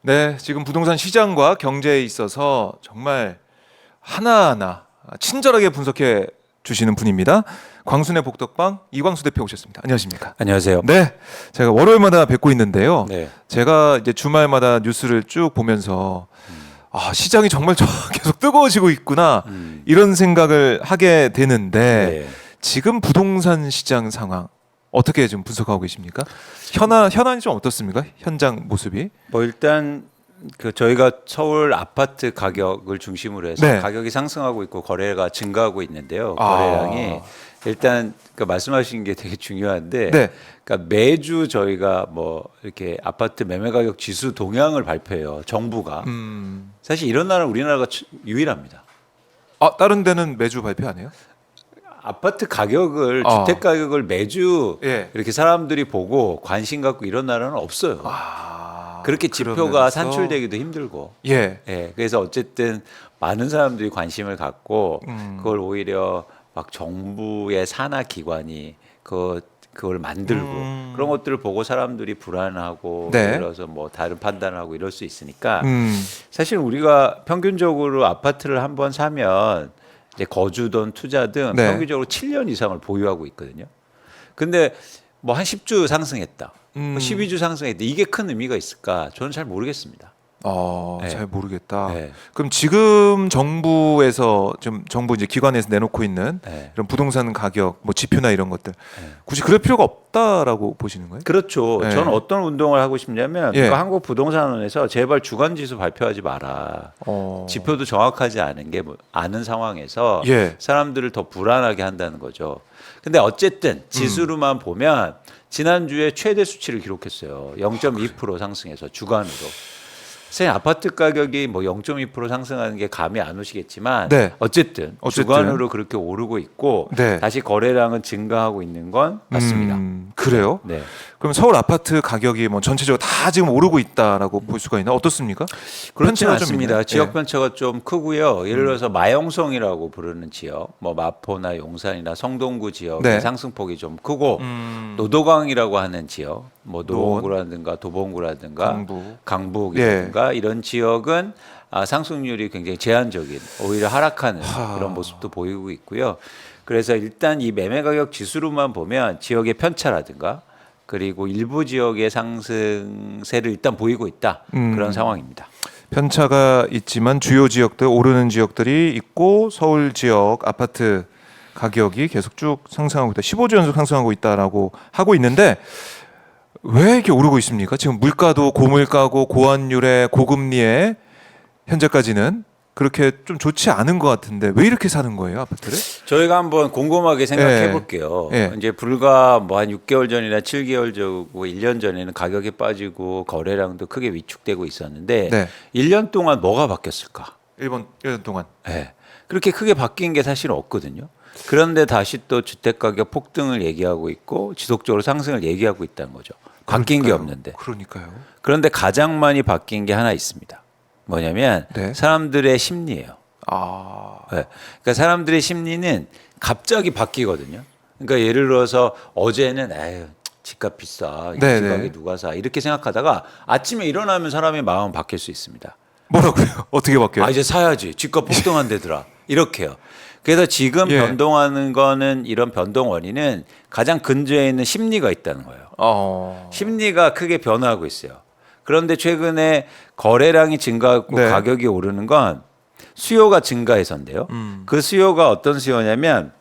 네, 지금 부동산 시장과 경제에 있어서 정말 하나하나 친절하게 분석해 주시는 분입니다. 광순의 복덕방 이광수 대표 오셨습니다. 안녕하십니까? 안녕하세요. 네, 제가 월요일마다 뵙고 있는데요. 네. 제가 이제 주말마다 뉴스를 쭉 보면서 시장이 정말 계속 뜨거워지고 있구나 이런 생각을 하게 되는데 네. 지금 부동산 시장 상황 어떻게 좀 분석하고 계십니까? 현안이 좀 어떻습니까? 현장 모습이? 뭐 일단 저희가 서울 아파트 가격을 중심으로 해서 네. 가격이 상승하고 있고 거래가 증가하고 있는데요. 아. 거래량이 일단 말씀하신 게 되게 중요한데, 네. 그러니까 매주 저희가 뭐 이렇게 아파트 매매 가격 지수 동향을 발표해요. 정부가. 사실 이런 나라는 우리나라가 유일합니다. 다른 데는 매주 발표 안 해요? 아파트 가격을 주택 가격을 매주 예. 이렇게 사람들이 보고 관심 갖고 이런 나라는 없어요. 그렇게 지표가 그러면서 산출되기도 힘들고. 예. 예. 그래서 어쨌든 많은 사람들이 관심을 갖고 그걸 오히려 막 정부의 산하 기관이 그걸 만들고 그런 것들을 보고 사람들이 불안하고 네. 예를 들어서 뭐 다른 판단을 하고 이럴 수 있으니까 사실 우리가 평균적으로 아파트를 한번 사면 이제 거주든 투자든 네. 평균적으로 7년 이상을 보유하고 있거든요. 근데 뭐 한 10주 상승했다. 뭐 12주 상승했다. 이게 큰 의미가 있을까? 저는 잘 모르겠습니다. 네. 잘 모르겠다. 네. 그럼 지금 정부에서 정부 이제 기관에서 내놓고 있는 네. 이런 부동산 가격 뭐 지표나 이런 것들 굳이 그럴 필요가 없다라고 보시는 거예요? 그렇죠. 네. 저는 어떤 운동을 하고 싶냐면 예. 한국부동산원에서 제발 주간지수 발표하지 마라. 지표도 정확하지 않은 상황에서 예. 사람들을 더 불안하게 한다는 거죠. 근데 어쨌든 지수로만 보면 지난주에 최대 수치를 기록했어요. 0.2% 상승해서 주간으로. 사실 아파트 가격이 뭐 0.2% 상승하는 게 감이 안 오시겠지만 네. 어쨌든 주간으로 그렇게 오르고 있고 네. 다시 거래량은 증가하고 있는 건 맞습니다. 그래요? 네. 그럼 서울 아파트 가격이 뭐 전체적으로 다 지금 오르고 있다라고 볼 수가 있나? 어떻습니까? 그렇지 편차가 좀 않습니다. 있나요? 지역 예. 편차가 좀 크고요. 예를 들어서 마영성이라고 부르는 지역, 뭐 마포나 용산이나 성동구 지역의 네. 상승폭이 좀 크고 노도강이라고 하는 지역, 뭐 노원구라든가 도봉구라든가 강북. 강북이라든가 이런 지역은 상승률이 굉장히 제한적인, 오히려 하락하는 그런 모습도 보이고 있고요. 그래서 일단 이 매매 가격 지수로만 보면 지역의 편차라든가 그리고 일부 지역의 상승세를 일단 보이고 있다. 그런 상황입니다. 편차가 있지만 주요 지역들 오르는 지역들이 있고 서울 지역 아파트 가격이 계속 쭉 상승하고 있다. 15주 연속 상승하고 있다라고 하고 있는데 왜 이렇게 오르고 있습니까? 지금 물가도 고물가고 고환율에 고금리에 현재까지는 그렇게 좀 좋지 않은 것 같은데 왜 이렇게 사는 거예요, 아파트를? 저희가 한번 곰곰하게 생각해 볼게요. 예. 이제 불과 뭐 한 6개월 전이나 7개월 전, 1년 전에는 가격이 빠지고 거래량도 크게 위축되고 있었는데 네. 1년 동안 뭐가 바뀌었을까? 1년 동안. 네. 그렇게 크게 바뀐 게 사실 없거든요. 그런데 다시 또 주택 가격 폭등을 얘기하고 있고 지속적으로 상승을 얘기하고 있다는 거죠. 바뀐 게 없는데. 그러니까요. 그런데 가장 많이 바뀐 게 하나 있습니다. 뭐냐면 네. 사람들의 심리예요. 네. 그러니까 사람들의 심리는 갑자기 바뀌거든요. 그러니까 예를 들어서 어제는 에휴 집값 비싸, 이 네, 집값이 네. 누가 사 이렇게 생각하다가 아침에 일어나면 사람의 마음은 바뀔 수 있습니다. 뭐라고요? 어떻게 바뀌어요? 이제 사야지. 집값 폭등한대더라. 이렇게요. 그래서 지금 예. 변동하는 거는 이런 변동 원인은 가장 근저에 있는 심리가 있다는 거예요. 심리가 크게 변화하고 있어요. 그런데 최근에 거래량이 증가하고 네. 가격이 오르는 건 수요가 증가해서인데요. 그 수요가 어떤 수요냐면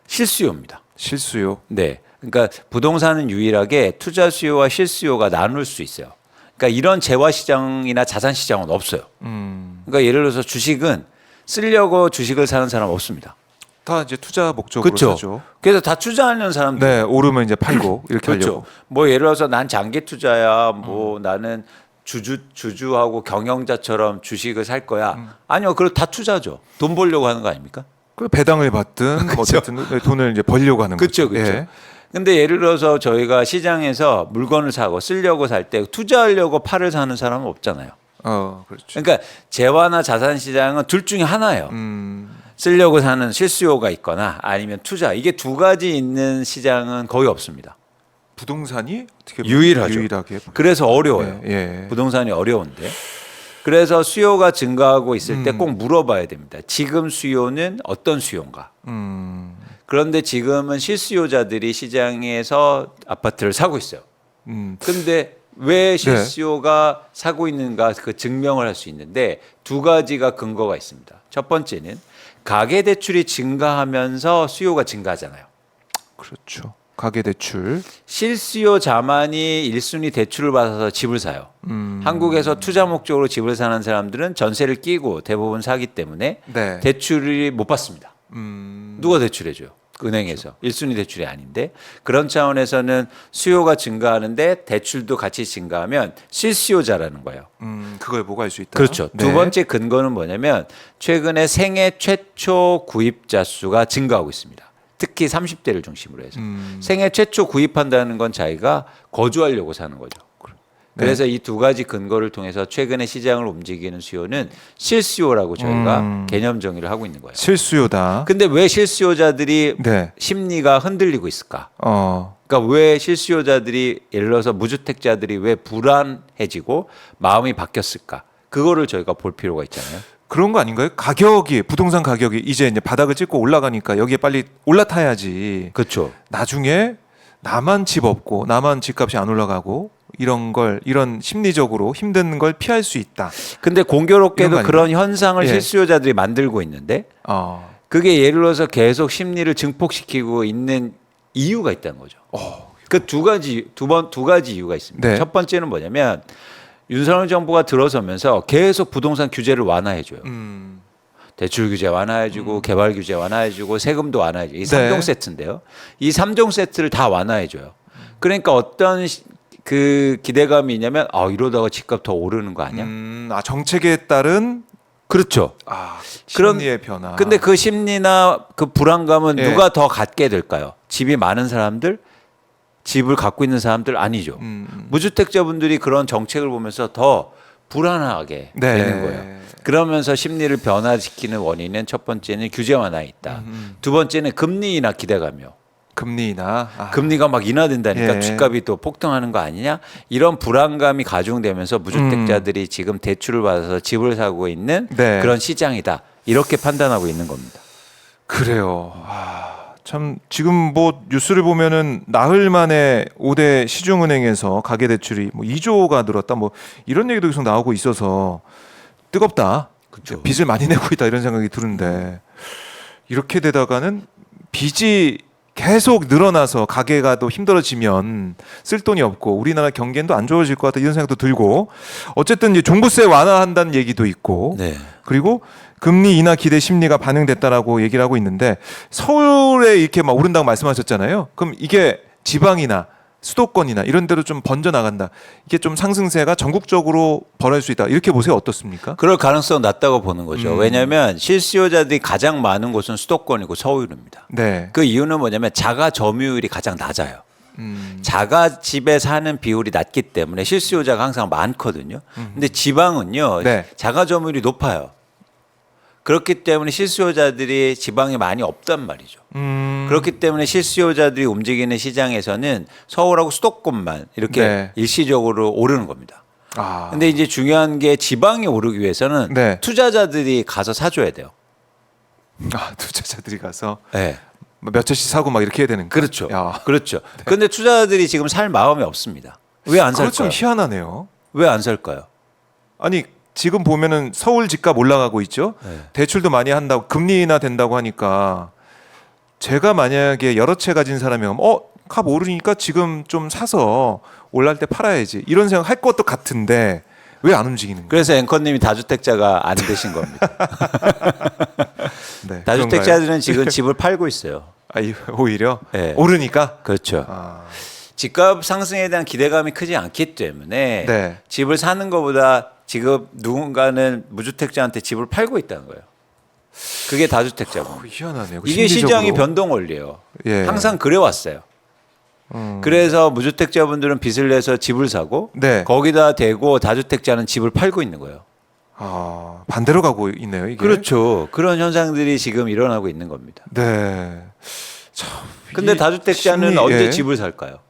실수요입니다. 실수요. 네. 그러니까 부동산은 유일하게 투자 수요와 실수요가 나눌 수 있어요. 그러니까 이런 재화 시장이나 자산 시장은 없어요. 그러니까 예를 들어서 주식은 쓰려고 주식을 사는 사람 없습니다. 다 이제 투자 목적으로 그렇죠. 사죠. 그래서 다 투자하는 사람들. 네, 오르면 이제 팔고 이렇게 그렇죠. 하려고. 뭐 예를 들어서 난 장기 투자야. 뭐 나는 주주하고 경영자처럼 주식을 살 거야. 아니요, 그걸 다 투자죠. 돈 벌려고 하는 거 아닙니까? 그 배당을 받든 뭐 어쨌든 돈을 이제 벌려고 하는 그렇죠, 거죠. 그렇죠. 예. 근데 예를 들어서 저희가 시장에서 물건을 사고 쓰려고 살 때 투자하려고 팔을 사는 사람은 없잖아요. 그렇죠. 그러니까 재화나 자산 시장은 둘 중에 하나예요. 쓰려고 사는 실수요가 있거나 아니면 투자. 이게 두 가지 있는 시장은 거의 없습니다. 부동산이 어떻게 보면 유일하죠. 유일하게 그래서 어려워요. 예, 예. 부동산이 어려운데. 그래서 수요가 증가하고 있을 때 꼭 물어봐야 됩니다. 지금 수요는 어떤 수요인가? 그런데 지금은 실수요자들이 시장에서 아파트를 사고 있어요. 근데 왜 실수요가 사고 있는가 그 증명을 할 수 있는데 두 가지가 근거가 있습니다. 첫 번째는 가계 대출이 증가하면서 수요가 증가하잖아요. 그렇죠. 가계 대출. 실수요자만이 1순위 대출을 받아서 집을 사요. 한국에서 투자 목적으로 집을 사는 사람들은 전세를 끼고 대부분 사기 때문에 네. 대출을 못 받습니다. 누가 대출해줘요? 은행에서. 1순위 대출이 아닌데 그런 차원에서는 수요가 증가하는데 대출도 같이 증가하면 실수요자라는 거예요. 그거에 뭐가 할 수 있다. 그렇죠. 네. 두 번째 근거는 뭐냐면 최근에 생애 최초 구입자 수가 증가하고 있습니다. 특히 30대를 중심으로 해서 생애 최초 구입한다는 건 자기가 거주하려고 사는 거죠. 그래서 이 두 가지 근거를 통해서 최근에 시장을 움직이는 수요는 실수요라고 저희가 개념 정의를 하고 있는 거예요. 실수요다. 근데 왜 실수요자들이 네. 심리가 흔들리고 있을까? 그러니까 왜 실수요자들이 예를 들어서 무주택자들이 왜 불안해지고 마음이 바뀌었을까? 그거를 저희가 볼 필요가 있잖아요. 그런 거 아닌가요? 가격이 부동산 가격이 이제 바닥을 찍고 올라가니까 여기에 빨리 올라타야지. 그렇죠. 나중에 나만 집 없고 나만 집값이 안 올라가고 이런 심리적으로 힘든 걸 피할 수 있다. 근데 이런 거 공교롭게도 아닌가요? 그런 현상을 예. 실수요자들이 만들고 있는데 그게 예를 들어서 계속 심리를 증폭시키고 있는 이유가 있다는 거죠. 그 두 가지 이유가 있습니다. 네. 첫 번째는 뭐냐면 윤석열 정부가 들어서면서 계속 부동산 규제를 완화해줘요. 대출 규제 완화해주고 개발 규제 완화해주고 세금도 완화해주고 이 3종 세트인데요. 이 3종 세트를 다 완화해줘요. 그러니까 어떤 그 기대감이 있냐면 이러다가 집값 더 오르는 거 아니야? 정책에 따른 그렇죠. 심리의 변화. 근데 그 심리나 그 불안감은 예. 누가 더 갖게 될까요? 집이 많은 사람들? 집을 갖고 있는 사람들 아니죠. 무주택자분들이 그런 정책을 보면서 더 불안하게 되는 거예요. 그러면서 심리를 변화시키는 원인은 첫 번째는 규제 완화에 있다. 두 번째는 금리 인하 기대감이요. 금리 인하. 금리가 막 인하된다니까 예. 집값이 또 폭등하는 거 아니냐? 이런 불안감이 가중되면서 무주택자들이 지금 대출을 받아서 집을 사고 있는 네. 그런 시장이다. 이렇게 판단하고 있는 겁니다. 그래요. 참 지금 뭐 뉴스를 보면은 나흘 만에 5대 시중은행에서 가계대출이 뭐 2조가 늘었다 뭐 이런 얘기도 계속 나오고 있어서 뜨겁다. 그쵸. 빚을 많이 내고 있다 이런 생각이 드는데 이렇게 되다가는 빚이 계속 늘어나서 가게가 또 힘들어지면 쓸 돈이 없고 우리나라 경제는 또 안 좋아질 것 같다 이런 생각도 들고 어쨌든 이제 종부세 완화한다는 얘기도 있고 네. 그리고 금리 인하 기대 심리가 반영됐다라고 얘기를 하고 있는데 서울에 이렇게 막 오른다고 말씀하셨잖아요. 그럼 이게 지방이나 수도권이나 이런 데로 좀 번져 나간다. 이게 좀 상승세가 전국적으로 벌어질 수 있다. 이렇게 보세요. 어떻습니까? 그럴 가능성 낮다고 보는 거죠. 왜냐하면 실수요자들이 가장 많은 곳은 수도권이고 서울입니다. 네. 그 이유는 뭐냐면 자가 점유율이 가장 낮아요. 자가 집에 사는 비율이 낮기 때문에 실수요자가 항상 많거든요. 근데 지방은요. 네. 자가 점유율이 높아요. 그렇기 때문에 실수요자들이 지방에 많이 없단 말이죠. 그렇기 때문에 실수요자들이 움직이는 시장에서는 서울하고 수도권만 이렇게 네. 일시적으로 오르는 겁니다. 아. 근데 이제 중요한 게 지방에 오르기 위해서는 네. 투자자들이 가서 사줘야 돼요. 투자자들이 가서 네. 몇 채씩 사고 막 이렇게 해야 되는 거. 그렇죠. 야. 그렇죠. 근데 투자자들이 지금 살 마음이 없습니다. 왜 안 그거 좀 살까요? 희한하네요. 왜 안 살까요? 아니 지금 보면은 서울 집값 올라가고 있죠. 네. 대출도 많이 한다고 금리 인하 된다고 하니까 제가 만약에 여러 채 가진 사람이면 값 오르니까 지금 좀 사서 올랄 때 팔아야지 이런 생각 할 것도 같은데 왜 안 움직이는 거예요? 그래서 앵커님이 다주택자가 안 되신 겁니다. 네, 다주택자들은 지금 집을 팔고 있어요. 오히려 네. 오르니까. 그렇죠. 집값 상승에 대한 기대감이 크지 않기 때문에 네. 집을 사는 것보다 지금 누군가는 무주택자한테 집을 팔고 있다는 거예요. 그게 다주택자고. 희한하네요. 이게 심리적으로. 시장의 변동 원리예요. 예. 항상 그래왔어요. 그래서 무주택자분들은 빚을 내서 집을 사고 네. 거기다 대고 다주택자는 집을 팔고 있는 거예요. 반대로 가고 있네요. 이게. 그렇죠. 그런 현상들이 지금 일어나고 있는 겁니다. 네. 참, 근데 이 다주택자는 심리, 언제 예. 집을 살까요?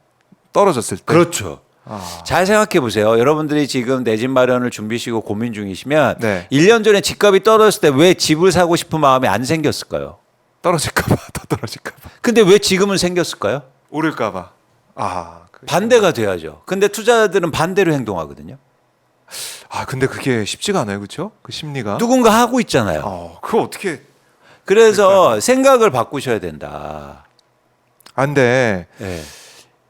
떨어졌을 때. 그렇죠. 아. 잘 생각해 보세요. 여러분들이 지금 내 집 마련을 준비시고 고민 중이시면 네. 1년 전에 집값이 떨어졌을 때 왜 집을 사고 싶은 마음이 안 생겼을까요? 떨어질까봐 더 떨어질까봐 근데 왜 지금은 생겼을까요? 오를까봐. 반대가 돼야죠. 근데 투자자들은 반대로 행동하거든요. 근데 그게 쉽지가 않아요, 그렇죠? 그 심리가. 누군가 하고 있잖아요. 그거 어떻게? 그래서 생각을 바꾸셔야 된다. 근데 네.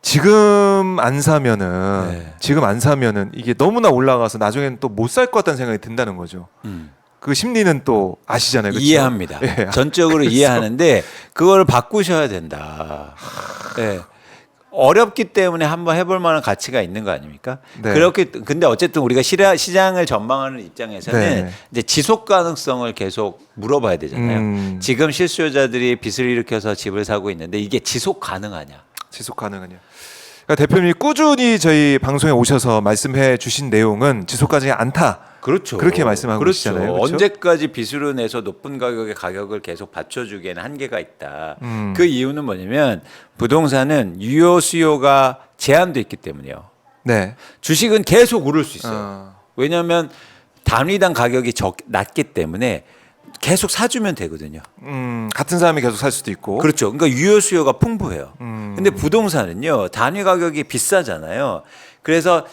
지금 안 사면은 네. 이게 너무나 올라가서 나중에는 또 못 살 것 같다는 생각이 든다는 거죠. 그 심리는 또 아시잖아요, 그렇죠? 이해합니다. 예. 전적으로 그래서- 이해하는데 그걸 바꾸셔야 된다. 네. 어렵기 때문에 한번 해볼 만한 가치가 있는 거 아닙니까? 네. 근데 어쨌든 우리가 시장을 전망하는 입장에서는 네. 이제 지속 가능성을 계속 물어봐야 되잖아요. 지금 실수요자들이 빚을 일으켜서 집을 사고 있는데 이게 지속 가능하냐? 지속 가능하냐? 그러니까 대표님이 꾸준히 저희 방송에 오셔서 말씀해 주신 내용은 지속 가능하지 않다. 그렇죠. 그렇게 말씀하고 계시잖아요. 그렇죠? 언제까지 빚으로 내서 높은 가격의 가격을 계속 받쳐주기에는 한계가 있다. 그 이유는 뭐냐면 부동산은 유효 수요가 제한돼 있기 때문이에요. 네. 주식은 계속 오를 수 있어요. 왜냐하면 단위당 가격이 낮기 때문에 계속 사주면 되거든요. 같은 사람이 계속 살 수도 있고. 그렇죠. 그러니까 유효 수요가 풍부해요. 근데 부동산은요, 단위 가격이 비싸잖아요. 그래서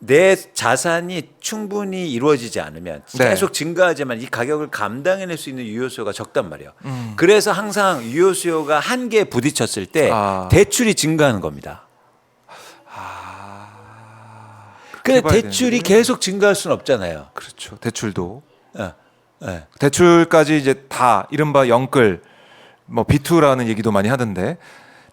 내 자산이 충분히 이루어지지 않으면 네. 계속 증가하지만 이 가격을 감당해낼 수 있는 유효 수요가 적단 말이에요. 그래서 항상 유효 수요가 한계에 부딪혔을 때 대출이 증가하는 겁니다. 근데 봐야 대출이 되는데. 계속 증가할 수는 없잖아요. 그렇죠. 대출도. 네. 대출까지 이제 다 이른바 영끌 뭐 B2라는 얘기도 많이 하던데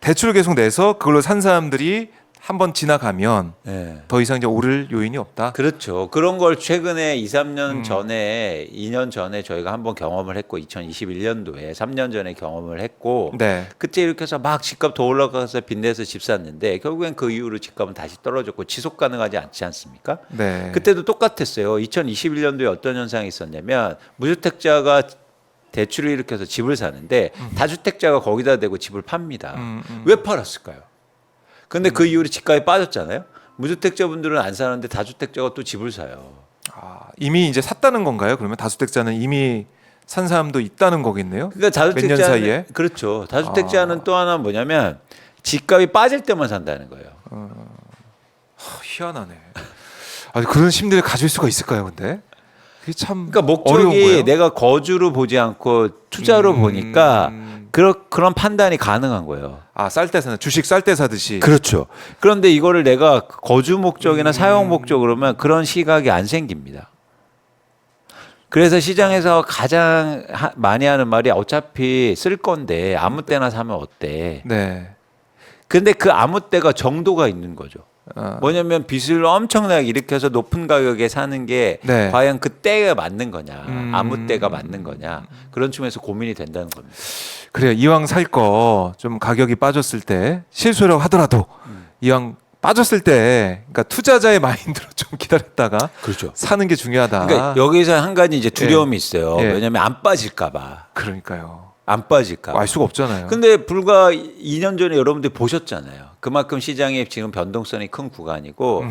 대출을 계속 내서 그걸로 산 사람들이 한번 지나가면 네. 더 이상 이제 오를 요인이 없다. 그렇죠. 그런 걸 최근에 2, 3년 전에 2년 전에 저희가 한번 경험을 했고 2021년도에 3년 전에 경험을 했고 네. 그때 이렇게 해서 막 집값 더 올라가서 빚내서 집 샀는데 결국엔 그 이후로 집값은 다시 떨어졌고 지속 가능하지 않지 않습니까? 네. 그때도 똑같았어요. 2021년도에 어떤 현상이 있었냐면 무주택자가 대출을 일으켜서 집을 사는데 다주택자가 거기다 대고 집을 팝니다. 왜 팔았을까요? 근데 그 이후로 집값이 빠졌잖아요. 무주택자분들은 안 사는데 다주택자가 또 집을 사요. 이미 이제 샀다는 건가요? 그러면 다주택자는 이미 산 사람도 있다는 거겠네요. 그러니까 몇 년 사이에. 그렇죠. 다주택자는 또 하나 뭐냐면 집값이 빠질 때만 산다는 거예요. 희한하네. 그런 심리를 가질 수가 있을까요, 근데? 그게 참 그러니까 어려운 목적이 거예요. 내가 거주로 보지 않고 투자로 보니까 그런 판단이 가능한 거예요. 쌀 때 사는 주식 쌀 때 사듯이. 그렇죠. 그런데 이거를 내가 거주 목적이나 사용 목적으로 면 그런 시각이 안 생깁니다. 그래서 시장에서 가장 많이 하는 말이 어차피 쓸 건데 아무 때나 사면 어때? 네. 근데 그 아무 때가 정도가 있는 거죠. 뭐냐면 빚을 엄청나게 일으켜서 높은 가격에 사는 게 네. 과연 그 때가 맞는 거냐, 아무 때가 맞는 거냐 그런 측면에서 고민이 된다는 겁니다. 그래요. 이왕 살 거 좀 가격이 빠졌을 때 실수라고 하더라도 이왕 빠졌을 때 그러니까 투자자의 마인드로 좀 기다렸다가 그렇죠. 사는 게 중요하다. 그러니까 여기서 한 가지 이제 두려움이 있어요. 예. 왜냐하면 안 빠질까봐. 그러니까요. 안 빠질까. 알 수가 없잖아요. 근데 불과 2년 전에 여러분들이 보셨잖아요. 그만큼 시장에 지금 변동성이 큰 구간이고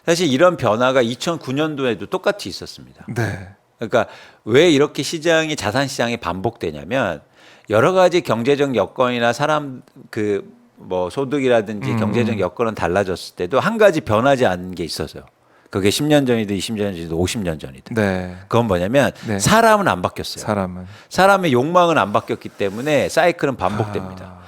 사실 이런 변화가 2009년도에도 똑같이 있었습니다. 네. 그러니까 왜 이렇게 시장이 자산 시장이 반복되냐면 여러 가지 경제적 여건이나 사람 뭐 소득이라든지 경제적 여건은 달라졌을 때도 한 가지 변하지 않는 게 있었어요. 그게 10년 전이든 20년 전이든 50년 전이든. 네. 그건 뭐냐면 네. 사람은 안 바뀌었어요. 사람의 욕망은 안 바뀌었기 때문에 사이클은 반복됩니다.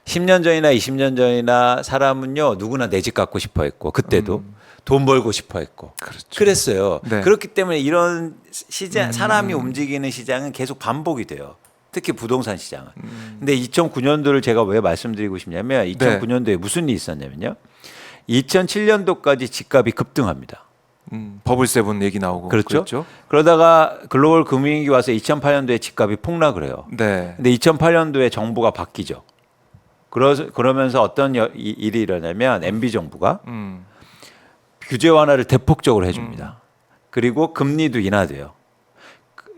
10년 전이나 20년 전이나 사람은요 누구나 내 집 갖고 싶어 했고 그때도 돈 벌고 싶어 했고 그렇죠. 그랬어요. 네. 그렇기 때문에 이런 시장 사람이 움직이는 시장은 계속 반복이 돼요. 특히 부동산 시장은. 근데 2009년도를 제가 왜 말씀드리고 싶냐면 2009년도에 무슨 일이 있었냐면요. 2007년도까지 집값이 급등합니다. 버블세븐 얘기 나오고 그렇죠? 그랬죠? 그러다가 글로벌 금융위기 와서 2008년도에 집값이 폭락을 해요. 네. 근데 2008년도에 정부가 바뀌죠. 그러면서 어떤 일이 일어나면 MB 정부가 규제 완화를 대폭적으로 해줍니다. 그리고 금리도 인하돼요.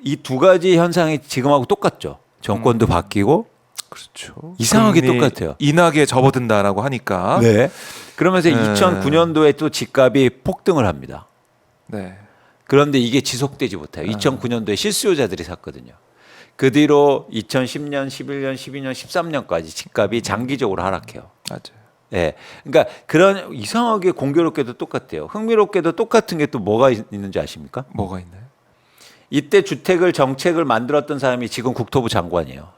이 두 가지 현상이 지금하고 똑같죠. 정권도 바뀌고 그렇죠. 이상하게 금리 똑같아요. 인하게 접어든다라고 하니까. 네. 그러면서 네. 2009년도에 또 집값이 폭등을 합니다. 네. 그런데 이게 지속되지 못해요. 2009년도에 실수요자들이 샀거든요. 그 뒤로 2010년, 11년, 12년, 13년까지 집값이 장기적으로 하락해요. 맞아요. 예. 그러니까 그런 이상하게 공교롭게도 똑같아요. 흥미롭게도 똑같은 게 또 뭐가 있는지 아십니까? 뭐가 있나요? 이때 주택을 정책을 만들었던 사람이 지금 국토부 장관이에요.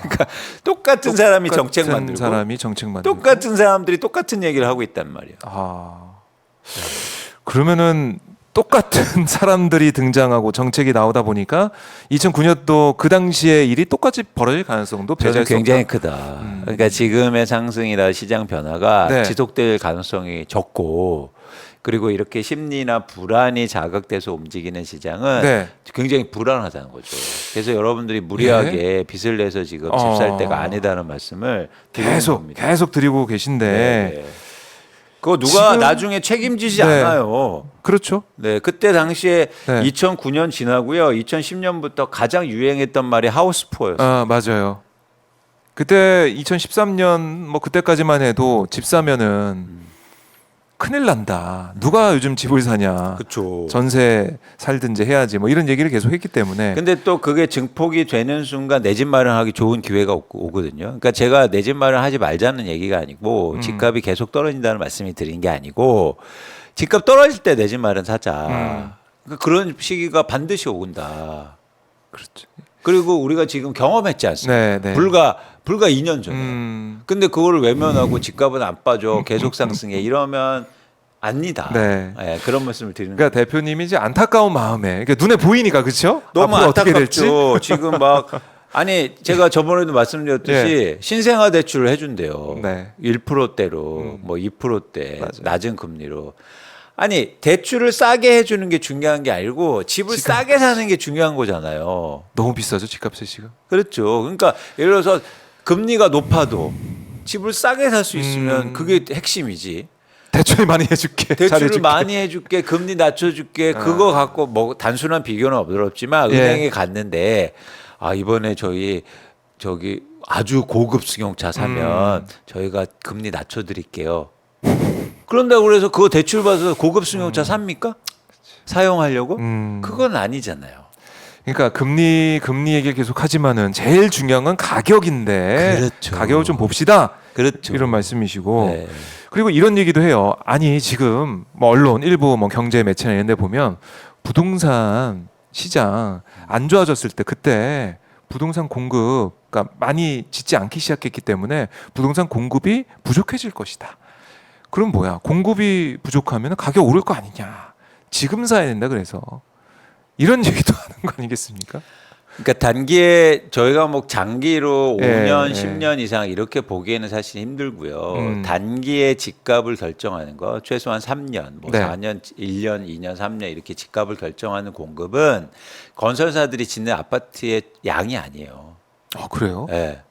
그러니까 똑같은 사람이 정책 만들고 사람이 정책 만들고 똑같은 사람들이 똑같은 얘기를 하고 있단 말이에요. 그러면은 똑같은 사람들이 등장하고 정책이 나오다 보니까 2009년도 그 당시의 일이 똑같이 벌어질 가능성도 저는 배제할 수 굉장히 없다. 크다. 그러니까 지금의 상승이나 시장 변화가 네. 지속될 가능성이 적고 그리고 이렇게 심리나 불안이 자극돼서 움직이는 시장은 네. 굉장히 불안하다는 거죠. 그래서 여러분들이 무리하게 빚을 내서 지금 집 살 때가 아니다는 말씀을 드리는 겁니다. 계속 드리고 계신데 네. 그거 누가 지금- 나중에 책임지지 네. 않아요. 그렇죠. 네, 그때 당시에 네. 2009년 지나고요. 2010년부터 가장 유행했던 말이 하우스푸어였어요. 맞아요. 그때 2013년 뭐 그때까지만 해도 집 사면은 큰일 난다. 누가 요즘 집을 사냐. 그렇죠. 전세 살든지 해야지. 뭐 이런 얘기를 계속 했기 때문에. 근데 또 그게 증폭이 되는 순간 내 집 마련하기 좋은 기회가 오거든요. 그러니까 제가 내 집 마련하지 말자는 얘기가 아니고 집값이 계속 떨어진다는 말씀이 드린 게 아니고 집값 떨어질 때 내 집 마련 사자. 그러니까 그런 시기가 반드시 온다. 그렇죠. 그리고 우리가 지금 경험했지 않습니까? 네, 네. 불과 2년 전에. 근데 그거를 외면하고 집값은 안 빠져 계속 상승해 이러면 아니다. 네. 예, 그런 말씀을 드리는 그러니까 대표님이 이제 안타까운 마음에 그러니까 눈에 보이니까 그렇죠? 너무 앞으로 어떻게 될지. 안타깝죠. 지금 막 아니 제가 저번에도 말씀드렸듯이 예. 신생아 대출을 해준대요. 네. 1%대로 뭐 2%대 맞아요. 낮은 금리로. 아니 대출을 싸게 해주는 게 중요한 게 아니고 집을 싸게 사는 게 중요한 거잖아요. 너무 비싸죠 집값이 지금. 그렇죠. 그러니까 예를 들어서 금리가 높아도 집을 싸게 살 수 있으면 그게 핵심이지. 대출 많이 해줄게. 대출을 잘해줄게. 많이 해줄게, 금리 낮춰줄게, 그거 갖고 뭐 단순한 비교는 어렵지만 예. 은행에 갔는데 아 이번에 저기 아주 고급 승용차 사면 저희가 금리 낮춰드릴게요. 그런다고 그래서 그거 대출 받아서 고급 승용차 삽니까? 사용하려고? 그건 아니잖아요. 그러니까 금리 얘기를 계속 하지만은 제일 중요한 건 가격인데 그렇죠. 가격을 좀 봅시다. 그렇죠. 이런 말씀이시고 네. 그리고 이런 얘기도 해요. 아니 지금 뭐 언론 일부 뭐 경제 매체나 이런 데 보면 부동산 시장 안 좋아졌을 때 그때 부동산 공급 그러니까 많이 짓지 않기 시작했기 때문에 부동산 공급이 부족해질 것이다. 그럼 뭐야? 공급이 부족하면 가격 오를 거 아니냐? 지금 사야 된다 그래서 이런 얘기도 하는 거 아니겠습니까? 그러니까 단기에 저희가 뭐 장기로 예, 5년, 예. 10년 이상 이렇게 보기에는 사실 힘들고요. 단기에 집값을 결정하는 거 최소한 3년, 뭐 네. 4년, 1년, 2년, 3년 이렇게 집값을 결정하는 공급은 건설사들이 짓는 아파트의 양이 아니에요. 그래요? 예.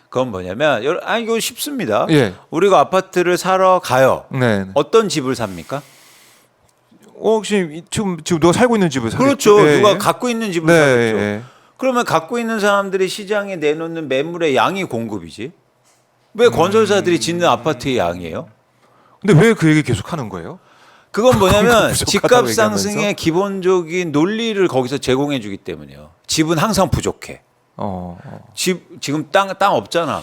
그건 뭐냐면 이거 쉽습니다. 예. 우리가 아파트를 사러 가요. 네. 어떤 집을 삽니까? 혹시 지금 누가 살고 있는 집을 사겠죠? 그렇죠. 예, 누가 예. 갖고 있는 집을 네, 사겠죠. 예. 그러면 갖고 있는 사람들이 시장에 내놓는 매물의 양이 공급이지. 왜 건설사들이 짓는 아파트의 양이에요? 근데 왜 그 얘기 계속 하는 거예요? 그건 뭐냐면 부족하다고 집값 얘기하면서? 상승의 기본적인 논리를 거기서 제공해 주기 때문이에요. 집은 항상 부족해. 지금 땅 없잖아.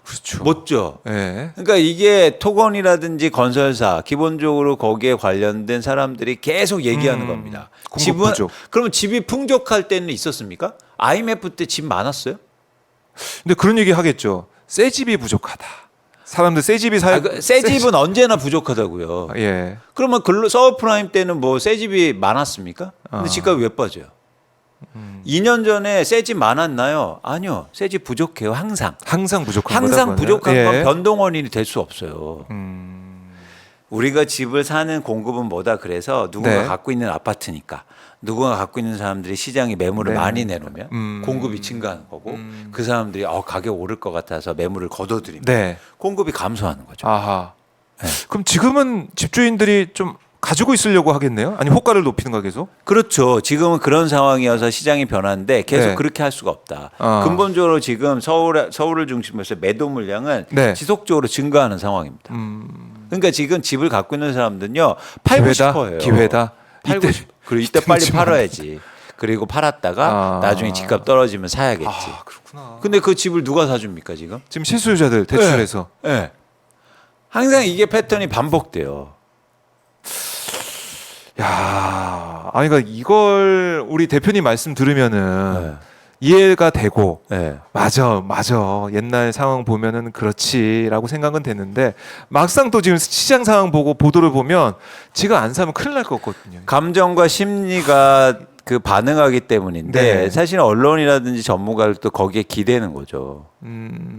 그렇죠. 못죠. 예. 그러니까 이게 토건이라든지 건설사 기본적으로 거기에 관련된 사람들이 계속 얘기하는 겁니다. 공급 집은 부족. 그러면 집이 풍족할 때는 있었습니까? IMF 때 집 많았어요? 근데 그런 얘기 하겠죠. 새 집이 부족하다. 사람들 새 집이 새 집은 언제나 부족하다고요. 예. 그러면 서브프라임 때는 뭐 새 집이 많았습니까? 근데 집값이 왜 빠져요? 2년 전에 새 집 많았나요? 아니요. 새 집 부족해요. 항상 부족한 항상 거다, 부족한 그거는. 건 예. 변동 원인이 될 수 없어요. 우리가 집을 사는 공급은 뭐다 그래서 누군가 네. 갖고 있는 아파트니까 누군가 갖고 있는 사람들이 시장에 매물을 네. 많이 내놓으면 공급이 증가하는 거고 그 사람들이 가격 오를 것 같아서 매물을 거둬들이면 네. 공급이 감소하는 거죠. 아하. 네. 그럼 지금은 집주인들이 좀 가지고 있으려고 하겠네요. 아니 호가를 높이는 거 계속. 그렇죠. 지금은 그런 상황이어서 시장이 변하는데 계속 네. 그렇게 할 수가 없다. 아. 근본적으로 지금 서울을 중심으로 해서 매도 물량은 네. 지속적으로 증가하는 상황입니다. 그러니까 지금 집을 갖고 있는 사람들은요 팔고 기회다. 싶어요. 기회다. 팔고 싶. 그리고 이때 빨리 지금 안 팔아야지. 그리고 팔았다가 아. 나중에 집값 떨어지면 사야겠지. 아 그렇구나. 근데 그 집을 누가 사줍니까 지금? 지금 실수요자들 대출해서. 네. 항상 이게 패턴이 반복돼요. 야, 아니 그러니까 이걸 우리 대표님 말씀 들으면은 네. 이해가 되고 네. 맞아. 옛날 상황 보면은 그렇지라고 생각은 되는데 막상 또 지금 시장 상황 보고 보도를 보면 지가 안 사면 큰일 날 것 같거든요. 감정과 심리가 그 반응하기 때문인데 네. 사실 언론이라든지 전문가들도 거기에 기대는 거죠.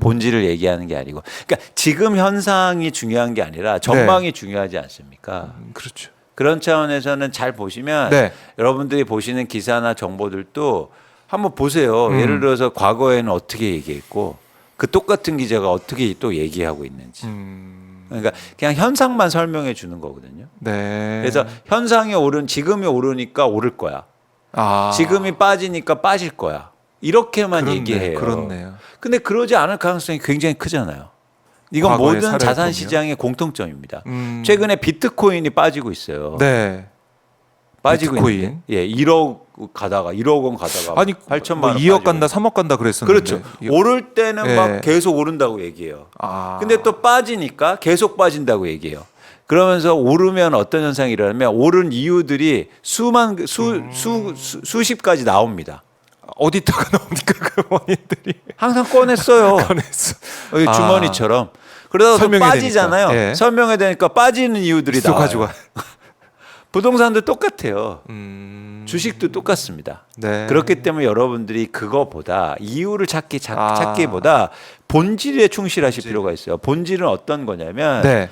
본질을 얘기하는 게 아니고. 그러니까 지금 현상이 중요한 게 아니라 전망이 중요하지 않습니까? 그렇죠. 그런 차원에서는 잘 보시면 네. 여러분들이 보시는 기사나 정보들도 한번 보세요. 예를 들어서 과거에는 어떻게 얘기했고 그 똑같은 기자가 어떻게 또 얘기하고 있는지. 그러니까 그냥 현상만 설명해 주는 거거든요. 네. 그래서 현상이 지금이 오르니까 오를 거야. 아, 지금이 빠지니까 빠질 거야. 이렇게만 그렇네, 얘기해요. 그렇네요. 근데 그러지 않을 가능성이 굉장히 크잖아요. 이건 과거의 모든 사례를 자산 보면. 시장의 공통점입니다. 최근에 비트코인이 빠지고 있어요. 네. 빠지고 비트코인. 있는데. 예, 1억 가다가 1억 원 가다가 아니 8천만 뭐 원 2억 빠지고. 간다, 3억 간다 그랬었는데. 그렇죠. 오를 때는 예. 막 계속 오른다고 얘기해요. 아. 근데 또 빠지니까 계속 빠진다고 얘기해요. 그러면서 오르면 어떤 현상이 일어나면 오른 이유들이 수십 가지 나옵니다. 어디다가 나옵니까 그 원인들이? 항상 꺼냈어요. 꺼냈어. 여기 주머니처럼. 그러다가 또 설명해야 빠지잖아요. 되니까. 예. 설명해야 되니까 빠지는 이유들이 또 나와요. 가져가. 부동산도 똑같아요. 주식도 똑같습니다. 네. 그렇기 때문에 여러분들이 그거보다 이유를 찾기보다 본질에 충실하실 필요가 있어요. 본질은 어떤 거냐면 네.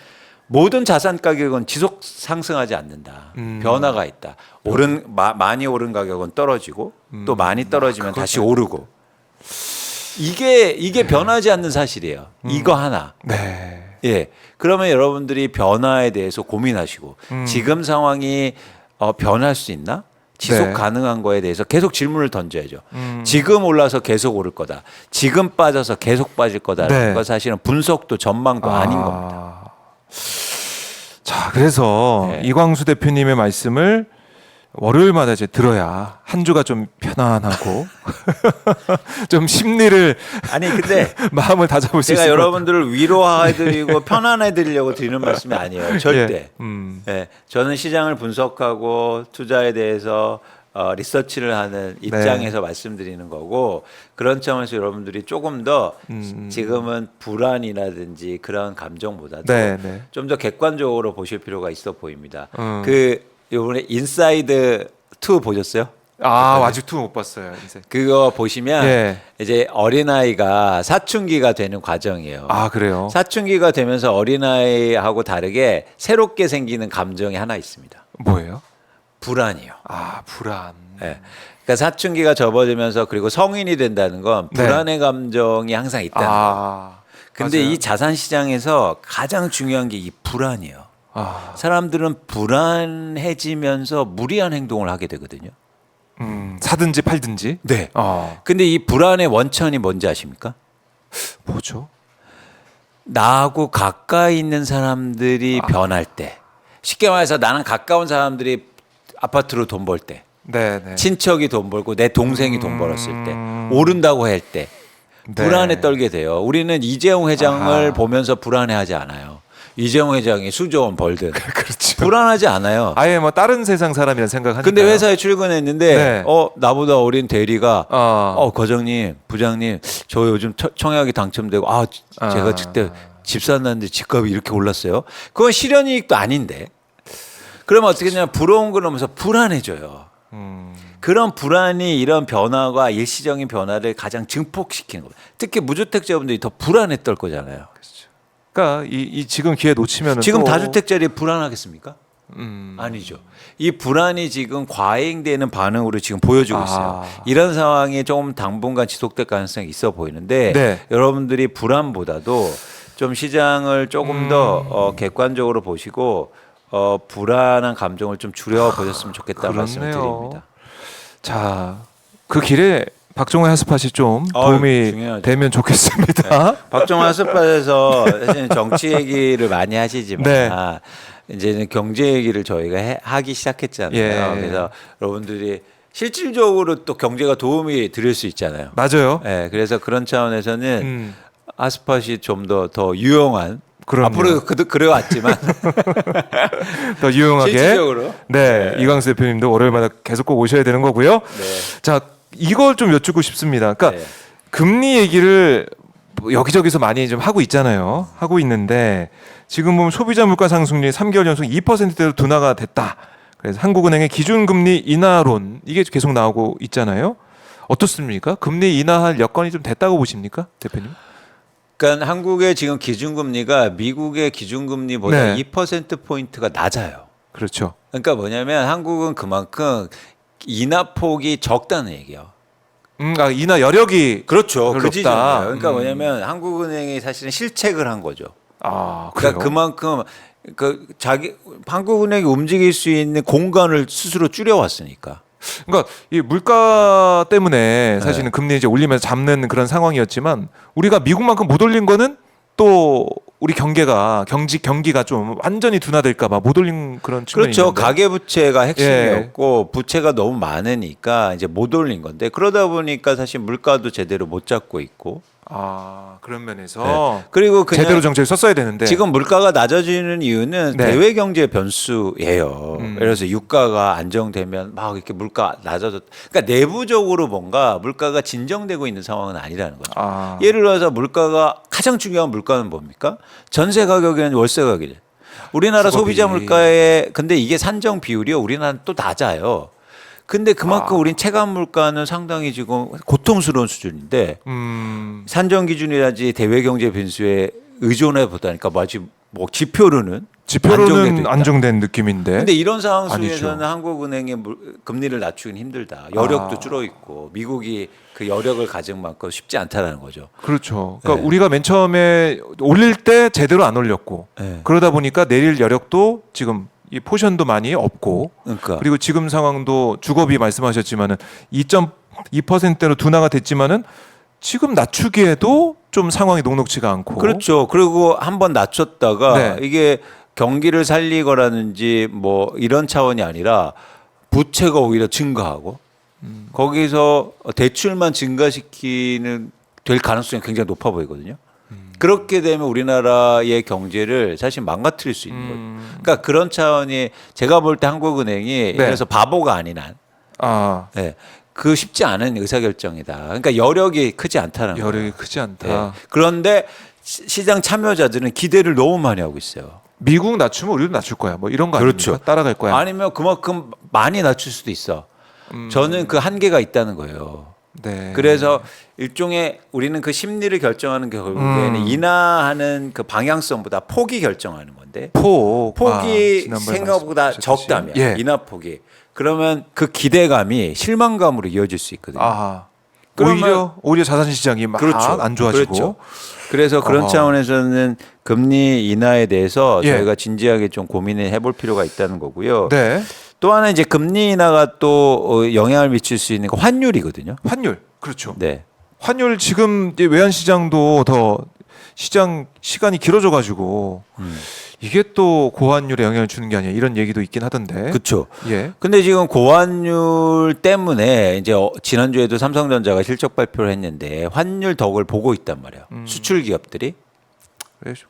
모든 자산 가격은 지속 상승하지 않는다. 변화가 있다. 많이 오른 가격은 떨어지고 또 많이 떨어지면 다시 오르고. 이게 변하지 않는 사실이에요. 이거 하나. 네. 예. 그러면 여러분들이 변화에 대해서 고민하시고 지금 상황이 변할 수 있나? 지속 네. 가능한 거에 대해서 계속 질문을 던져야죠. 지금 올라서 계속 오를 거다. 지금 빠져서 계속 빠질 거다라는 네. 건 사실은 분석도 전망도 아닌 겁니다. 자, 그래서 네. 이광수 대표님의 말씀을 월요일마다 이제 들어야 한 주가 좀 편안하고 좀 심리를 아니 근데 마음을 다잡을 수 제가 있을 것 여러분들을 위로해드리고 편안해드리려고 드리는 말씀이 아니에요. 절대. 예. 예, 저는 시장을 분석하고 투자에 대해서 리서치를 하는 입장에서 말씀드리는 거고 그런 차원에서 여러분들이 조금 더 지금은 불안이라든지 그런 감정보다도 네, 네. 좀 더 객관적으로 보실 필요가 있어 보입니다. 그 이번에 인사이드 2 보셨어요? 아직 투 못 봤어요. 이제. 그거 보시면 예. 이제 어린아이가 사춘기가 되는 과정이에요. 아, 그래요. 사춘기가 되면서 어린아이하고 다르게 새롭게 생기는 감정이 하나 있습니다. 뭐예요? 불안이요. 아, 불안. 예. 그러니까 사춘기가 접어들면서 그리고 성인이 된다는 건 네. 불안의 감정이 항상 있다는 거예요. 아. 근데 맞아요. 이 자산 시장에서 가장 중요한 게 이 불안이에요. 아. 사람들은 불안해지면서 무리한 행동을 하게 되거든요. 사든지 팔든지. 네. 어. 근데 이 불안의 원천이 뭔지 아십니까? 뭐죠? 나하고 가까이 있는 사람들이 변할 때, 쉽게 말해서 나는 가까운 사람들이 아파트로 돈 벌 때, 네, 네. 친척이 돈 벌고 내 동생이 돈 벌었을 때, 오른다고 할 때 네. 불안에 떨게 돼요. 우리는 이재용 회장을 보면서 불안해하지 않아요. 이재용 회장이 수조 원 벌든 그렇죠. 불안하지 않아요. 아예 뭐 다른 세상 사람이라 생각하니까. 근데 회사에 출근했는데 네. 나보다 어린 대리가 어. 과장님, 부장님, 저 요즘 청약이 당첨되고 제가 그때 집 샀는데 집값이 이렇게 올랐어요. 그건 실현이익도 아닌데. 그러면 어떻게 되냐면 부러운 그러면서 불안해져요. 그런 불안이 이런 변화가 일시적인 변화를 가장 증폭시키는 거예요. 특히 무주택자분들이 더 불안해 떨 거잖아요. 그러니까 이 지금 기회 놓치면은 지금 또 다주택자리 불안하겠습니까? 아니죠. 이 불안이 지금 과잉되는 반응으로 지금 보여주고 있어요. 이런 상황이 조금 당분간 지속될 가능성이 있어 보이는데 네. 여러분들이 불안보다도 좀 시장을 조금 더 객관적으로 보시고 불안한 감정을 좀 줄여보셨으면 좋겠다는 말씀을 그렇네요. 드립니다. 자, 그 길에 박종원 핫스팟이 좀 도움이 중요하죠. 되면 좋겠습니다. 박종원 핫스팟에서 사실 정치 얘기를 많이 하시지만 네. 이제는 경제 얘기를 저희가 하기 시작했잖아요. 예. 그래서 여러분들이 실질적으로 또 경제가 도움이 드릴 수 있잖아요. 맞아요. 네, 그래서 그런 차원에서는 음, 핫스팟이 좀 더 유용한 그럼요. 앞으로 그래왔지만 더 유용하게. 실질적으로 네, 이광수 대표님도 월요일마다 계속 꼭 오셔야 되는 거고요. 네. 자, 이걸 좀 여쭙고 싶습니다. 그러니까 네. 금리 얘기를 뭐 여기저기서 많이 좀 하고 있잖아요. 하고 있는데 지금 보면 소비자 물가 상승률이 3개월 연속 2%대로 둔화가 됐다. 그래서 한국은행의 기준금리 인하론 이게 계속 나오고 있잖아요. 어떻습니까? 금리 인하할 여건이 좀 됐다고 보십니까, 대표님? 그러니까 한국의 지금 기준금리가 미국의 기준금리보다 네. 2%포인트가 낮아요. 그렇죠. 그러니까 뭐냐면 한국은 그만큼 인하폭이 적다는 얘기예요. 인하 여력이 그렇죠. 별로 그 없다. 지점이에요. 그러니까 뭐냐면 한국은행이 사실은 실책을 한 거죠. 아, 그래요? 그러니까 그만큼 한국은행이 움직일 수 있는 공간을 스스로 줄여왔으니까. 그러니까 이 물가 때문에 사실은 금리 이제 올리면서 잡는 그런 상황이었지만 우리가 미국만큼 못 올린 거는 또 우리 경기가 좀 완전히 둔화될까봐 못 올린 그런 측면이 그렇죠. 있는데. 가계 부채가 핵심이었고 부채가 너무 많으니까 이제 못 올린 건데 그러다 보니까 사실 물가도 제대로 못 잡고 있고. 아, 그런 면에서 그리고 그냥 제대로 정책을 썼어야 되는데 지금 물가가 낮아지는 이유는 네. 대외 경제 변수예요. 그래서 유가가 안정되면 막 이렇게 물가 낮아졌. 그러니까 내부적으로 뭔가 물가가 진정되고 있는 상황은 아니라는 거죠. 아, 예를 들어서 물가가 가장 중요한 물가는 뭡니까? 전세 가격이나 월세 가격이래. 우리나라 수급이. 소비자 물가에 근데 이게 산정 비율이요. 우리나라는 또 낮아요. 근데 그만큼 우린 체감 물가는 상당히 지금 고통스러운 수준인데 산정 기준이라든지 대외 경제 변수에 의존해 보다니까 마치 뭐 지표로는 안정돼 지표로는 있다. 안정된 느낌인데. 근데 이런 상황 아니죠. 속에서는 한국은행의 금리를 낮추긴 힘들다. 여력도 줄어 있고 미국이 그 여력을 가진 만큼 쉽지 않다라는 거죠. 그렇죠. 그러니까 네. 우리가 맨 처음에 올릴 때 제대로 안 올렸고 네. 그러다 보니까 내릴 여력도 지금 이 포션도 많이 없고 그러니까 그리고 지금 상황도 주거비 말씀하셨지만은 2.2%로 둔화가 됐지만은 지금 낮추기에도 좀 상황이 녹록지가 않고 그렇죠. 그리고 한번 낮췄다가 네. 이게 경기를 살리거라든지 뭐 이런 차원이 아니라 부채가 오히려 증가하고 거기서 대출만 증가시키는 될 가능성이 굉장히 높아 보이거든요. 그렇게 되면 우리나라의 경제를 사실 망가뜨릴 수 있는 거죠. 그러니까 그런 차원이 제가 볼 때 한국은행이 그래서 바보가 아닌 한 아, 네. 그 쉽지 않은 의사결정이다. 그러니까 여력이 크지 않다는 거예요. 여력이 크지 않다. 네. 그런데 시장 참여자들은 기대를 너무 많이 하고 있어요. 미국 낮추면 우리도 낮출 거야. 뭐 이런 거 그렇죠. 아닙니까? 따라갈 거야. 아니면 그만큼 많이 낮출 수도 있어. 저는 그 한계가 있다는 거예요. 네. 그래서 일종의 우리는 그 심리를 결정하는 게 결국에는 인하하는 그 방향성보다 폭이 결정하는 건데 폭이 지난번에 생각보다 말씀하셨듯이. 적다면 예. 인하 폭이 그러면 그 기대감이 실망감으로 이어질 수 있거든요. 아, 그러면- 오히려 자산 시장이 막 안 좋아지고. 그렇죠. 그래서 그런 어허. 차원에서는 금리 인하에 대해서 예. 저희가 진지하게 좀 고민을 해볼 필요가 있다는 거고요. 네. 또 하나 이제 금리 인하가 또 영향을 미칠 수 있는 거 환율이거든요. 환율. 그렇죠. 네. 환율 지금 이제 외환 시장도 더 시장 시간이 길어져 가지고 이게 또 고환율에 영향을 주는 게 아니야. 이런 얘기도 있긴 하던데. 그렇죠. 예. 근데 지금 고환율 때문에 이제 지난주에도 삼성전자가 실적 발표를 했는데 환율 덕을 보고 있단 말이에요. 수출 기업들이. 그렇죠.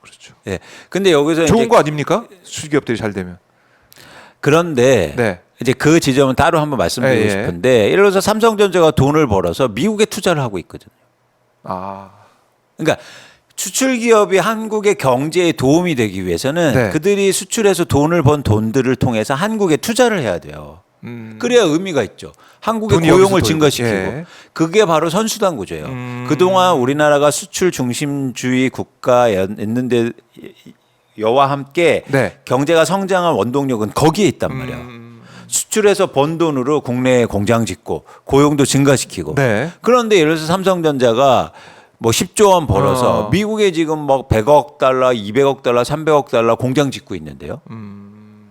예. 근데 여기서 좋은 이제 거 아닙니까? 수기업들이 잘 되면. 그런데 네. 이제 그 지점은 따로 한번 말씀드리고 예. 싶은데 예를 들어서 삼성전자가 돈을 벌어서 미국에 투자를 하고 있거든요. 아. 그러니까 수출 기업이 한국의 경제에 도움이 되기 위해서는 네. 그들이 수출해서 돈을 번 돈들을 통해서 한국에 투자를 해야 돼요. 그래야 의미가 있죠. 한국의 돈이 고용을 여기서 돌고. 증가시키고 예. 그게 바로 선수단 구조예요. 그동안 우리나라가 수출 중심주의 국가였는데 여와 함께 네. 경제가 성장한 원동력은 거기에 있단 말이에요. 수출해서 번 돈으로 국내에 공장 짓고 고용도 증가시키고. 네. 그런데 예를 들어서 삼성전자가 뭐 10조 원 벌어서 어. 미국에 지금 뭐 100억 달러, 200억 달러, 300억 달러 공장 짓고 있는데요.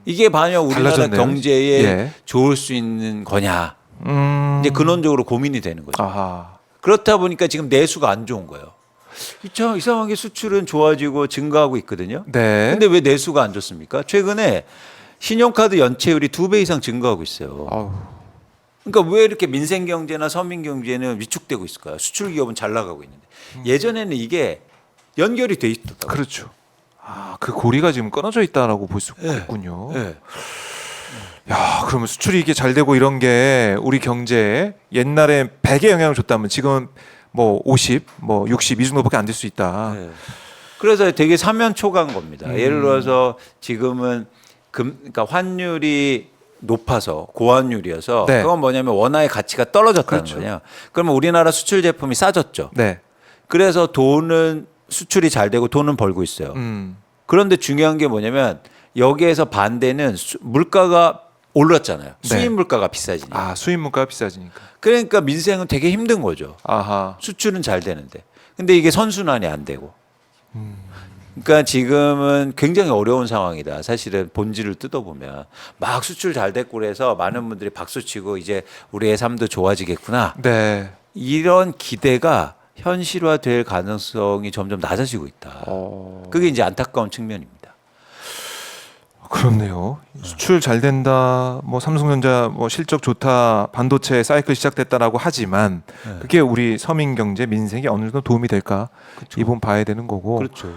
이게 과연 우리나라 달라졌네요. 경제에 예. 좋을 수 있는 거냐. 이제 근원적으로 고민이 되는 거죠. 아하. 그렇다 보니까 지금 내수가 안 좋은 거예요. 이상하게 수출은 좋아지고 증가하고 있거든요. 네. 근데 왜 내수가 안 좋습니까? 최근에 신용카드 연체율이 2배 이상 증가하고 있어요. 아우. 그러니까 왜 이렇게 민생 경제나 서민 경제는 위축되고 있을까요? 수출 기업은 잘 나가고 있는데 예전에는 이게 연결이 돼 있었다고. 그렇죠. 아, 그 고리가 지금 끊어져 있다라고 볼 수 네. 있군요. 네. 야, 그러면 수출이 이게 잘 되고 이런 게 우리 경제에 옛날에 100의 영향을 줬다면 지금 뭐 50, 뭐 60 이 정도밖에 안 될 수 있다. 네. 그래서 되게 사면초가인 겁니다. 예를 들어서 지금은 그러니까 환율이 높아서 고환율이어서 네. 그건 뭐냐면 원화의 가치가 떨어졌다는 그렇죠. 거냐. 그러면 우리나라 수출 제품이 싸졌죠. 네. 그래서 돈은 수출이 잘 되고 돈은 벌고 있어요. 그런데 중요한 게 뭐냐면 여기에서 반대는 물가가 올랐잖아요. 네. 수입 물가가 비싸지니까. 아, 수입 물가가 비싸지니까. 그러니까 민생은 되게 힘든 거죠. 아하. 수출은 잘 되는데. 근데 이게 선순환이 안 되고. 그러니까 지금은 굉장히 어려운 상황이다. 사실은 본질을 뜯어보면 막 수출 잘 됐고 그래서 많은 분들이 박수치고 이제 우리의 삶도 좋아지겠구나. 네. 이런 기대가 현실화될 가능성이 점점 낮아지고 있다. 그게 이제 안타까운 측면입니다. 그렇네요. 수출 잘 된다. 뭐 삼성전자 뭐 실적 좋다. 반도체 사이클 시작됐다라고 하지만 네. 그게 우리 서민 경제 민생에 어느 정도 도움이 될까? 이번 봐야 되는 거고. 그렇죠.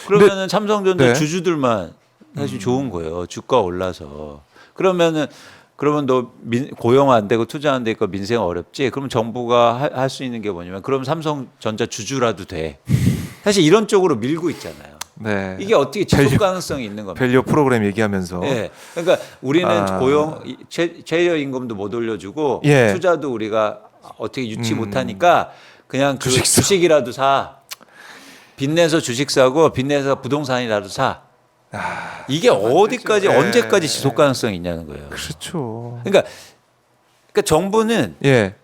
그러면은 삼성전자 네. 주주들만 사실 좋은 거예요. 주가 올라서. 그러면 너 고용 안 되고 투자 안 되고 민생 어렵지? 그럼 정부가 할 수 있는 게 뭐냐면 그럼 삼성전자 주주라도 돼. 사실 이런 쪽으로 밀고 있잖아요. 네. 이게 어떻게 지속 가능성이 있는 겁니까? 밸류 프로그램 얘기하면서. 네. 그러니까 우리는 아. 고용 최저 임금도 못 올려주고 예. 투자도 우리가 어떻게 유치 못하니까 그냥 그 주식 사. 주식이라도 사. 빚내서 주식 사고 빚내서 부동산이라도 사. 이게 어디까지 되죠. 예. 언제까지 지속 가능성이 있냐는 거예요. 그렇죠. 그러니까 정부는 예.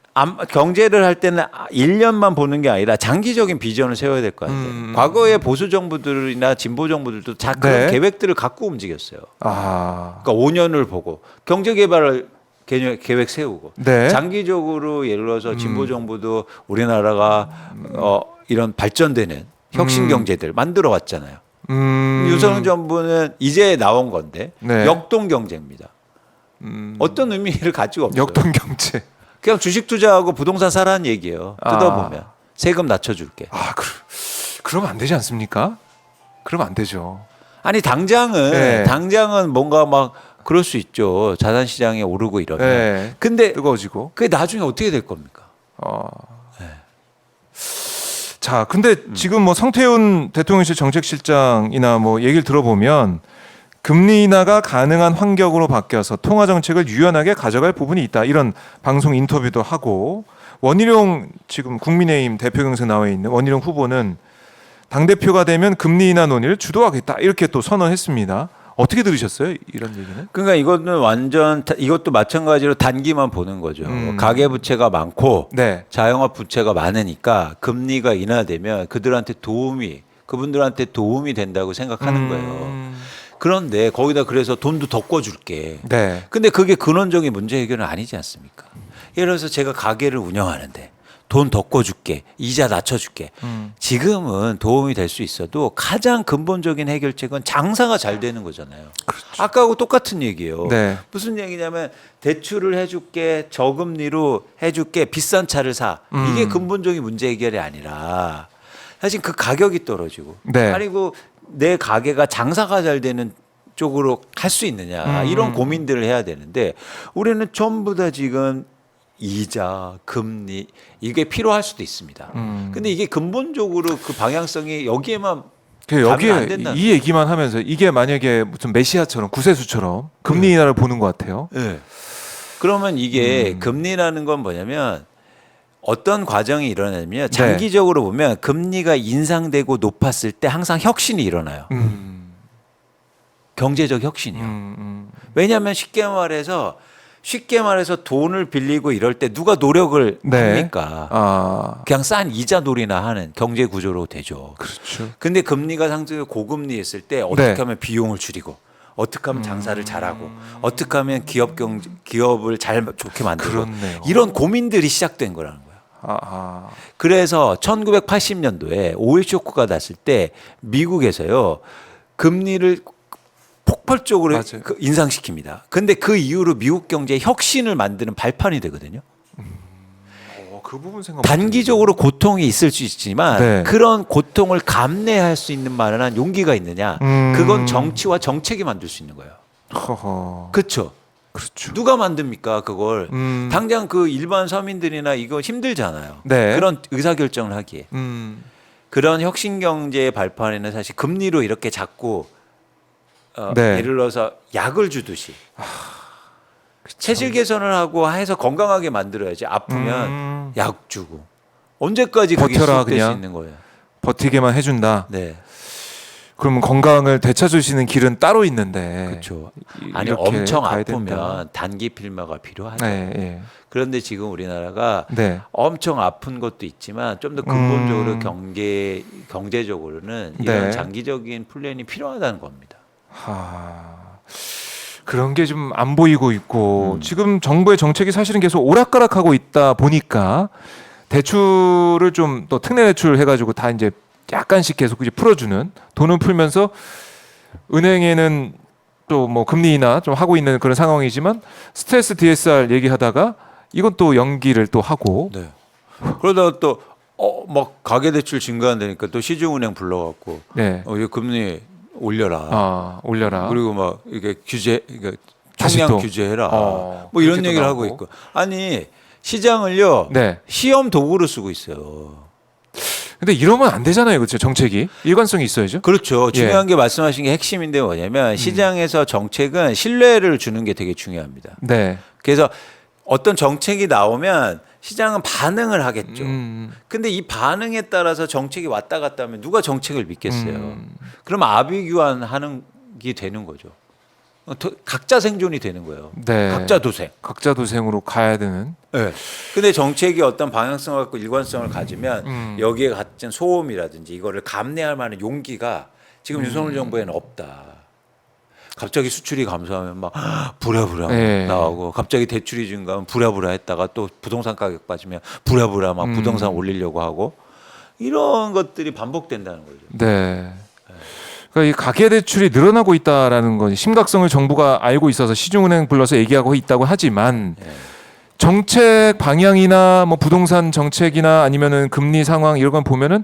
경제를 할 때는 1년만 보는 게 아니라 장기적인 비전을 세워야 될 거 아니에요. 과거의 보수 정부들이나 진보 정부들도 다 그런 네. 계획들을 갖고 움직였어요. 아. 그러니까 5년을 보고 경제 개발을 계획 세우고 네. 장기적으로 예를 들어서 진보 정부도 우리나라가 이런 발전되는 혁신 경제들 만들어 왔잖아요. 윤석열 정부는 이제 나온 건데 네. 역동 경제입니다. 어떤 의미를 가지고 없어요. 역동 경제. 그냥 주식 투자하고 부동산 사라는 얘기예요. 뜯어보면 세금 낮춰줄게. 아, 그러면 안 되지 않습니까? 그러면 안 되죠. 아니 네. 당장은 뭔가 막 그럴 수 있죠. 자산 시장에 오르고 이러면. 네. 근데 뜨거워지고. 그게 나중에 어떻게 될 겁니까? 자, 근데 지금 뭐 성태훈 대통령실 정책실장이나 뭐 얘기를 들어보면 금리 인하가 가능한 환경으로 바뀌어서 통화 정책을 유연하게 가져갈 부분이 있다. 이런 방송 인터뷰도 하고 원희룡 지금 국민의힘 대표 경선에 나와 있는 원희룡 후보는 당 대표가 되면 금리 인하 논의를 주도하겠다. 이렇게 또 선언했습니다. 어떻게 들으셨어요? 이런 얘기는? 그러니까 이것도 마찬가지로 단기만 보는 거죠. 가계 부채가 많고 네. 자영업 부채가 많으니까 금리가 인하되면 그분들한테 도움이 된다고 생각하는 거예요. 그런데 거기다 그래서 돈도 더 꿔줄게. 네. 근데 그게 근원적인 문제 해결은 아니지 않습니까? 예를 들어서 제가 가게를 운영하는데 돈 더 꿔줄게. 이자 낮춰줄게. 지금은 도움이 될 수 있어도 가장 근본적인 해결책은 장사가 잘 되는 거잖아요. 아까하고 똑같은 얘기예요. 네. 무슨 얘기냐면 대출을 해줄게. 저금리로 해줄게. 비싼 차를 사. 이게 근본적인 문제 해결이 아니라 사실 그 가격이 떨어지고 네. 그리고 내 가게가 장사가 잘 되는 쪽으로 할 수 있느냐 이런 고민들을 해야 되는데 우리는 전부 다 지금 이자, 금리 이게 필요할 수도 있습니다. 근데 이게 근본적으로 그 방향성이 여기에만 가면 안 여기에 된다는 이 얘기만 하면서 이게 만약에 무슨 메시아처럼 구세주처럼 금리 인하를 보는 것 같아요. 네. 그러면 이게 금리라는 건 뭐냐면 어떤 과정이 일어나냐면 장기적으로 보면 금리가 인상되고 높았을 때 항상 혁신이 일어나요. 경제적 혁신이요. 왜냐하면 쉽게 말해서 돈을 빌리고 이럴 때 누가 노력을 네. 합니까? 그냥 싼 이자 놀이나 하는 경제 구조로 되죠. 그렇죠. 근데 금리가 상승해 고금리 했을 때 어떻게 네. 하면 비용을 줄이고 어떻게 하면 장사를 잘하고 어떻게 하면 기업을 좋게 만들고 그렇네요. 이런 고민들이 시작된 거라는 거예요. 아, 그래서 1980년도에 오일 쇼크가 났을 때 미국에서요 금리를 폭발적으로 맞아요. 인상시킵니다. 근데 그 이후로 미국 경제의 혁신을 만드는 발판이 되거든요. 그 부분 생각. 단기적으로 고통이 있을 수 있지만 네. 그런 고통을 감내할 수 있는 만한 용기가 있느냐? 그건 정치와 정책이 만들 수 있는 거예요. 허허. 그렇죠. 그렇죠. 누가 만듭니까 그걸? 음. 당장 그 일반 서민들이나 이거 힘들잖아요. 네. 그런 의사결정을 하기에. 그런 혁신 경제의 발판에는 사실 금리로 이렇게 자꾸 네. 예를 들어서 약을 주듯이 체질 개선을 하고 해서 건강하게 만들어야지. 아프면 약 주고 언제까지 그게 버텨라, 지속될 수 그냥. 있는 거예요. 버티게만 해준다. 네, 그러면 건강을 되찾으시는 길은 따로 있는데. 그렇죠. 이- 아니 이렇게 엄청 가야 아프면 된다. 단기 필마가 필요하죠. 네, 예. 그런데 지금 우리나라가 네. 엄청 아픈 것도 있지만 좀 더 근본적으로 경제적으로는 이런 네. 장기적인 플랜이 필요하다는 겁니다. 그런 게 좀 안 보이고 있고 지금 정부의 정책이 사실은 계속 오락가락하고 있다 보니까 대출을 좀 또 특례 대출 해가지고 다 이제 약간씩 계속 이제 풀어주는 돈은 풀면서 은행에는 또 뭐 금리 인하 좀 하고 있는 그런 상황이지만 스트레스 DSR 얘기하다가 이건 또 연기를 또 하고 네. 그러다가 또 막 가계대출 증가한다니까 또 시중은행 불러갖고 네. 이거 금리 올려라. 올려라. 그리고 막 이게 이게 다시 총량 또. 규제해라. 뭐 그렇게 이런 또 얘기를 나오고. 하고 있고. 아니 시장을요 네. 시험 도구로 쓰고 있어요. 근데 이러면 안 되잖아요, 그렇죠? 정책이 일관성이 있어야죠. 그렇죠. 예. 중요한 게 말씀하신 게 핵심인데 뭐냐면 시장에서 정책은 신뢰를 주는 게 되게 중요합니다. 네. 그래서 어떤 정책이 나오면 시장은 반응을 하겠죠. 근데 이 반응에 따라서 정책이 왔다 갔다 하면 누가 정책을 믿겠어요. 그러면 아비규환하는 게 되는 거죠. 각자 생존이 되는 거예요. 네. 각자 도생. 각자 도생으로 가야 되는. 네. 근데 정책이 어떤 방향성을 갖고 일관성을 가지면 여기에 갖은 소음이라든지 이거를 감내할 만한 용기가 지금 윤석열 정부에는 없다. 갑자기 수출이 감소하면 막 부랴부랴 네. 나오고 갑자기 대출이 증가하면 부랴부랴 했다가 또 부동산 가격 빠지면 부랴부랴 막 부동산 올리려고 하고 이런 것들이 반복된다는 거죠. 네. 그러니까 이 가계 대출이 늘어나고 있다라는 건 심각성을 정부가 알고 있어서 시중은행 불러서 얘기하고 있다고 하지만 정책 방향이나 뭐 부동산 정책이나 아니면은 금리 상황 이런 건 보면은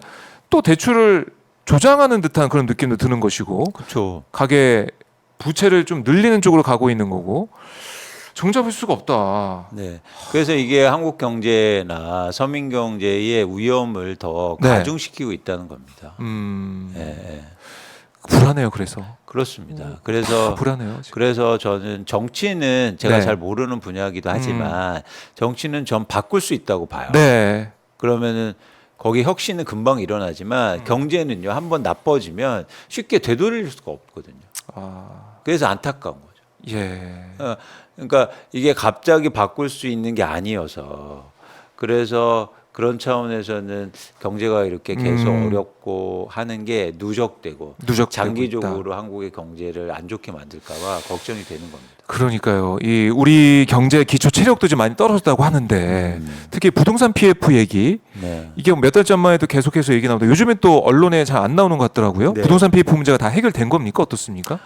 또 대출을 조장하는 듯한 그런 느낌도 드는 것이고 그렇죠. 가계 부채를 좀 늘리는 쪽으로 가고 있는 거고 정잡을 수가 없다. 네. 그래서 이게 한국 경제나 서민 경제의 위험을 더 네. 가중시키고 있다는 겁니다. 예. 불안해요. 그래서 그렇습니다. 그래서 불안해요. 지금. 그래서 저는 정치는 제가 네. 잘 모르는 분야이기도 하지만 정치는 전 바꿀 수 있다고 봐요. 네. 그러면은 거기 혁신은 금방 일어나지만 경제는요 한번 나빠지면 쉽게 되돌릴 수가 없거든요. 그래서 안타까운 거죠. 예. 그러니까 이게 갑자기 바꿀 수 있는 게 아니어서 그래서 그런 차원에서는 경제가 이렇게 계속 어렵고 하는 게 누적되고 장기적으로 한국의 경제를 안 좋게 만들까봐 걱정이 되는 겁니다. 그러니까요. 이 우리 경제 기초 체력도 좀 많이 떨어졌다고 하는데 특히 부동산 PF 얘기 네. 이게 몇 달 전만 해도 계속해서 얘기 나오는데 요즘엔 또 언론에 잘 안 나오는 것 같더라고요. 네. 부동산 PF 문제가 다 해결된 겁니까? 어떻습니까?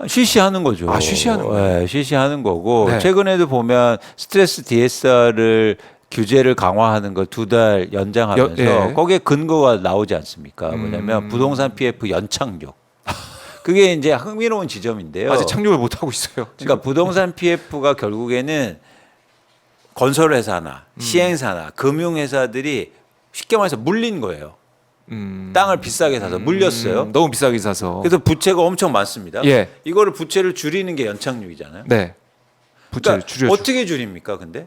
쉬쉬하는 거죠. 쉬쉬하는 거예요. 네, 쉬쉬하는 거고 네. 최근에도 보면 스트레스 DSR을 규제를 강화하는 걸 2달 연장하면서 예. 거기에 근거가 나오지 않습니까? 뭐냐면 부동산 PF 연착륙. 그게 이제 흥미로운 지점인데요. 아직 착륙을 못 하고 있어요. 그러니까 부동산 PF가 결국에는 건설회사나 시행사나 금융회사들이 쉽게 말해서 물린 거예요. 땅을 비싸게 사서 물렸어요. 너무 비싸게 사서. 그래서 부채가 엄청 많습니다. 예. 이거를 부채를 줄이는 게 연착륙이잖아요. 네. 부채를 그러니까 줄여. 어떻게 줄입니까? 근데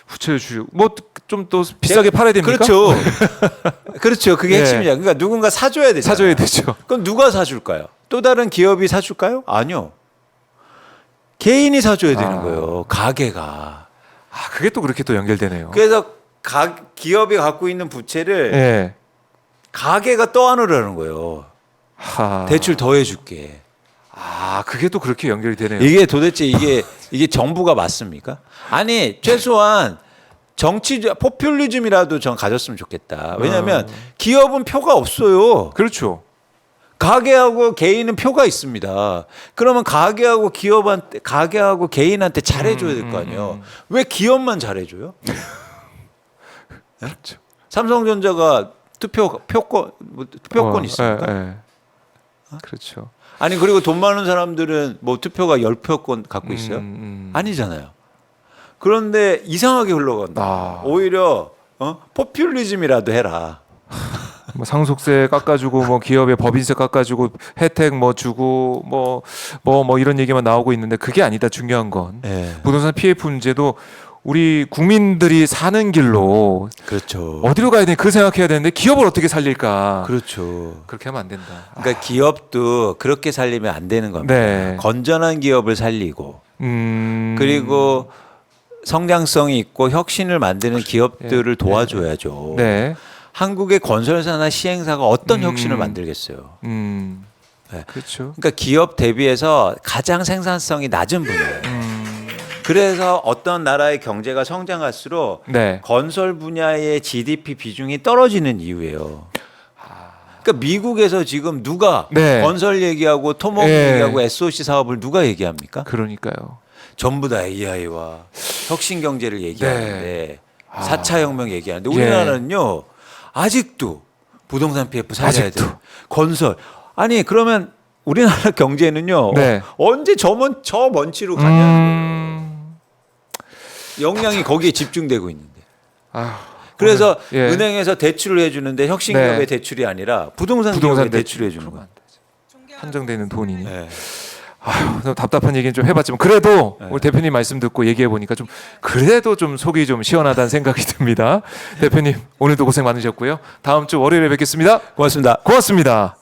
부채를 줄여. 뭐 좀 또 비싸게 팔아야 됩니까? 그렇죠. 그렇죠. 그게 예. 핵심이죠. 그러니까 누군가 사줘야 되잖아요. 사줘야 되죠. 그럼 누가 사줄까요? 또 다른 기업이 사줄까요? 아니요. 개인이 사줘야 되는 거예요. 가게가. 그게 또 그렇게 또 연결되네요. 그래서 기업이 갖고 있는 부채를 예. 가게가 떠안으려는 거예요. 하. 대출 더 해줄게. 아, 그게 또 그렇게 연결이 되네요. 이게 도대체 이게 정부가 맞습니까? 아니 최소한 정치 포퓰리즘이라도 전 가졌으면 좋겠다. 왜냐하면 기업은 표가 없어요. 그렇죠. 가게하고 개인은 표가 있습니다. 그러면 가게하고 기업한테 가게하고 개인한테 잘해줘야 될 거 아니에요. 왜 기업만 잘해줘요? 그렇죠. 삼성전자가 투표권 있습니까? 그렇죠. 아니 그리고 돈 많은 사람들은 뭐 투표가 10표권 갖고 있어요? 아니잖아요. 그런데 이상하게 흘러간다. 아. 오히려 포퓰리즘이라도 해라. 뭐 상속세 깎아주고 뭐 기업의 법인세 깎아주고 혜택 뭐 주고 뭐 이런 얘기만 나오고 있는데 그게 아니다. 중요한 건 네. 부동산 PF 문제도 우리 국민들이 사는 길로 그렇죠. 어디로 가야 되니 그 생각해야 되는데 기업을 어떻게 살릴까? 그렇죠. 그렇게 하면 안 된다. 그러니까 기업도 그렇게 살리면 안 되는 겁니다. 네. 건전한 기업을 살리고 그리고 성장성이 있고 혁신을 만드는 기업들을 도와줘야죠. 네. 한국의 건설사나 시행사가 어떤 혁신을 만들겠어요. 네. 그렇죠. 그러니까 기업 대비해서 가장 생산성이 낮은 분야예요. 그래서 어떤 나라의 경제가 성장할수록 네. 건설 분야의 GDP 비중이 떨어지는 이유예요. 그러니까 미국에서 지금 누가 네. 건설 얘기하고 토목 네. 얘기하고 SOC 사업을 누가 얘기합니까? 그러니까요. 전부 다 AI와 혁신 경제를 얘기하는데 4차 혁명 얘기하는데 예. 우리나라는요 아직도 부동산 PF 살려야 아직도. 돼요. 건설 아니 그러면 우리나라 경제는요 네. 언제 저 먼지로 가냐는 거예요. 역량이 거기에 집중되고 있는데. 그래서 오늘, 예. 은행에서 대출을 해주는데 혁신기업의 네. 대출이 아니라 부동산 부동산 기업에 대출해 주는 그러면 거예요. 안 되지. 한정되는 돈이니. 네. 좀 답답한 얘기는 좀 해봤지만 그래도 네. 우리 대표님 말씀 듣고 얘기해 보니까 좀 그래도 좀 속이 좀 시원하다는 생각이 듭니다. 대표님 오늘도 고생 많으셨고요. 다음 주 월요일에 뵙겠습니다. 고맙습니다. 고맙습니다.